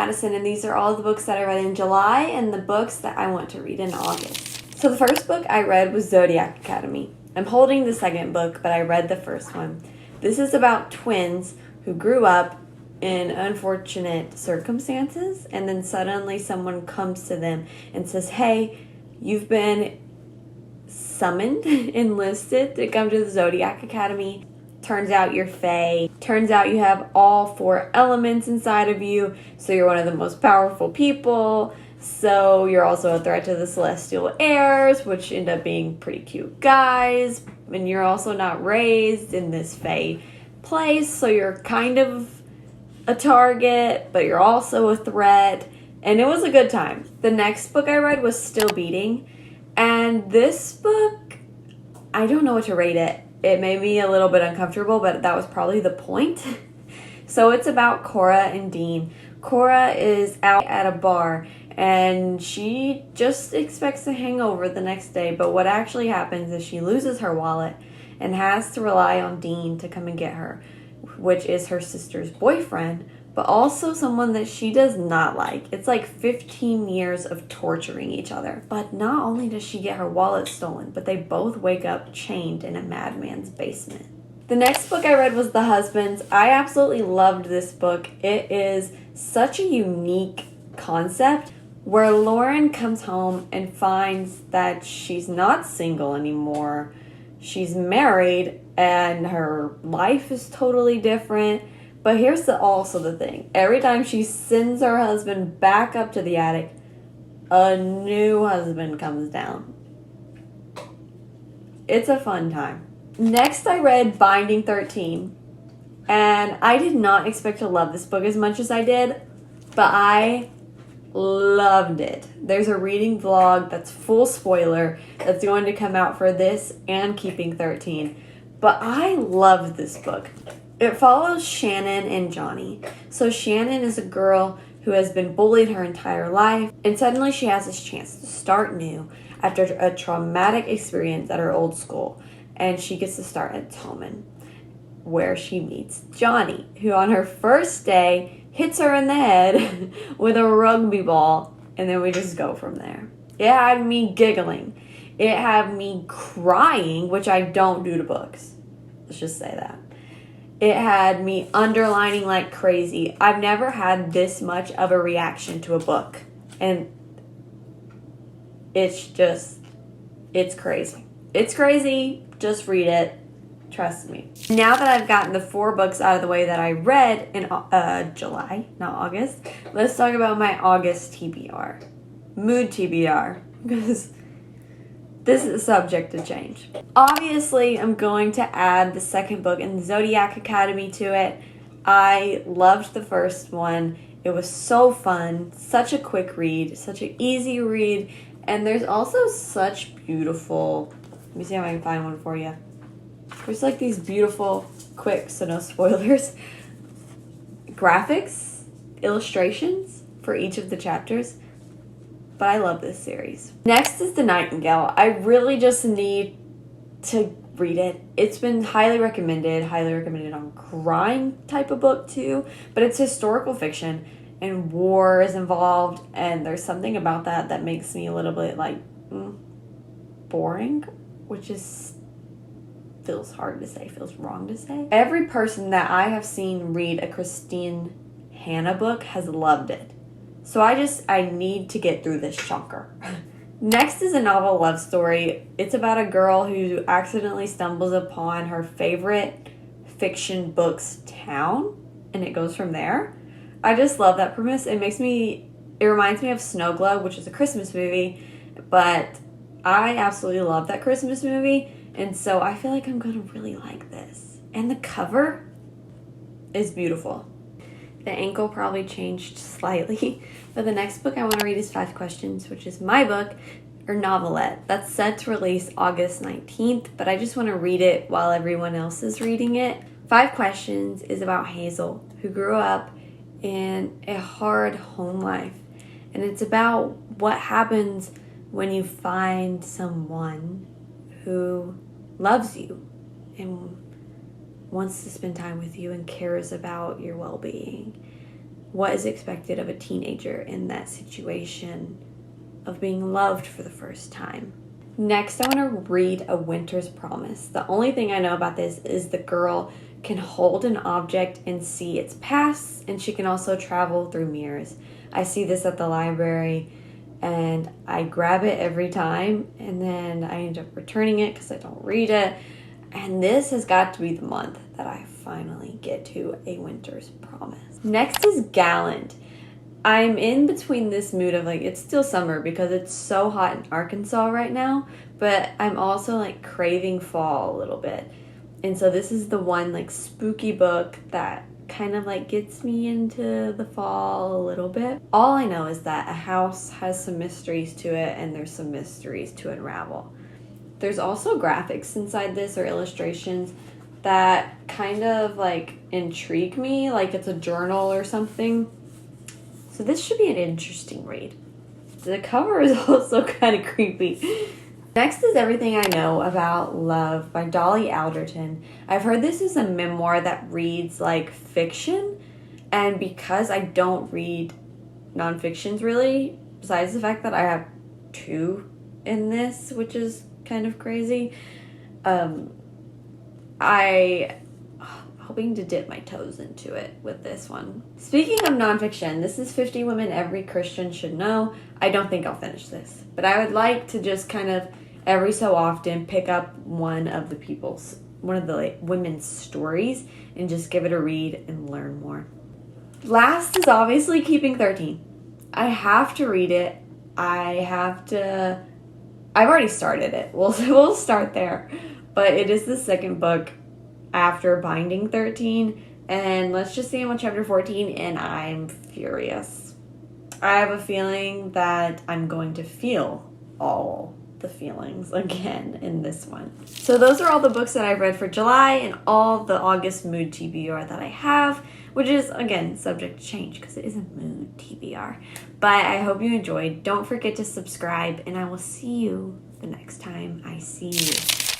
Madison, and these are all the books that I read in July and the books that I want to read in August. So the first book I read was Zodiac Academy. I'm holding the second book, but I read the first one. This is about twins who grew up in unfortunate circumstances, and then suddenly someone comes to them and says, hey, you've been summoned, enlisted to come to the Zodiac Academy. Turns out you're Fae. Turns out you have all 4 elements inside of you, so you're one of the most powerful people. So you're also a threat to the Celestial Heirs, which end up being pretty cute guys. And you're also not raised in this Fae place, so you're kind of a target, but you're also a threat. And it was a good time. The next book I read was Still Beating. And this book, I don't know what to rate it. It made me a little bit uncomfortable, but that was probably the point. So it's about Cora and Dean. Cora is out at a bar, and she just expects to hang over the next day. But what actually happens is she loses her wallet and has to rely on Dean to come and get her, which is her sister's boyfriend, but also someone that she does not like. It's like 15 years of torturing each other. But not only does she get her wallet stolen, but they both wake up chained in a madman's basement. The next book I read was The Husbands. I absolutely loved this book. It is such a unique concept where Lauren comes home and finds that she's not single anymore. She's married and her life is totally different. But here's also the thing. Every time she sends her husband back up to the attic, a new husband comes down. It's a fun time. Next, I read Binding 13. And I did not expect to love this book as much as I did, but I loved it. There's a reading vlog that's full spoiler that's going to come out for this and Keeping 13. But I loved this book. It follows Shannon and Johnny. So Shannon is a girl who has been bullied her entire life, and suddenly she has this chance to start new after a traumatic experience at her old school, and she gets to start at Tolman, where she meets Johnny, who on her first day hits her in the head with a rugby ball, and then we just go from there. It had me giggling. It had me crying, which I don't do to books. Let's just say that. It had me underlining like crazy. I've never had this much of a reaction to a book. And it's crazy. It's crazy. Just read it. Trust me. Now that I've gotten the 4 books out of the way that I read in July, not August, let's talk about my August TBR. Mood TBR. Because this is subject to change. Obviously, I'm going to add the second book in the Zodiac Academy to it. I loved the first one. It was so fun. Such a quick read. Such an easy read. And there's also such beautiful... Let me see if I can find one for you. There's like these beautiful, quick, so no spoilers, graphics, illustrations for each of the chapters. But I love this series. Next is The Nightingale. I really just need to read it. It's been highly recommended on crime type of book too, but it's historical fiction and war is involved, and there's something about that makes me a little bit like boring, which is feels hard to say, feels wrong to say. Every person that I have seen read a Christine Hanna book has loved it. So I need to get through this chunker. Next is a novel love story. It's about a girl who accidentally stumbles upon her favorite fiction book's town, and it goes from there. I just love that premise. It reminds me of Snow Globe, which is a Christmas movie, but I absolutely love that Christmas movie, and so I feel like I'm gonna really like this. And the cover is beautiful. The ankle probably changed slightly, but the next book I want to read is 5 Questions, which is my book, or novelette. That's set to release August 19th, but I just want to read it while everyone else is reading it. 5 Questions is about Hazel, who grew up in a hard home life, and it's about what happens when you find someone who loves you and wants to spend time with you and cares about your well-being. what is expected of a teenager in that situation of being loved for the first time. Next, I want to read A Winter's Promise. The only thing I know about this is the girl can hold an object and see its past, and she can also travel through mirrors. I see this at the library, and I grab it every time, and then I end up returning it because I don't read it. And this has got to be the month that I finally get to A Winter's Promise. Next is Gallant. I'm in between this mood of like, it's still summer because it's so hot in Arkansas right now, but I'm also like craving fall a little bit. And so this is the one like spooky book that kind of like gets me into the fall a little bit. All I know is that a house has some mysteries to it and there's some mysteries to unravel. There's also graphics inside this or illustrations that kind of like intrigue me, like it's a journal or something. So this should be an interesting read. The cover is also kind of creepy. Next is Everything I Know About Love by Dolly Alderton. I've heard this is a memoir that reads like fiction, and because I don't read nonfictions really, besides the fact that I have 2 in this, which is kind of crazy, I hoping to dip my toes into it with this one. Speaking of nonfiction, this is 50 Women Every Christian Should Know. I don't think I'll finish this, but I would like to just kind of every so often pick up one of the women's stories and just give it a read and learn more. Last is obviously Keeping 13. I have to read it. I've already started it. We'll start there. But it is the second book after Binding 13, and let's just say I'm on chapter 14 and I'm furious. I have a feeling that I'm going to feel all the feelings again in this one. So those are all the books that I've read for July and all the August mood TBR that I have, which is, again, subject to change because it is a mood TBR. But I hope you enjoyed. Don't forget to subscribe, and I will see you the next time I see you.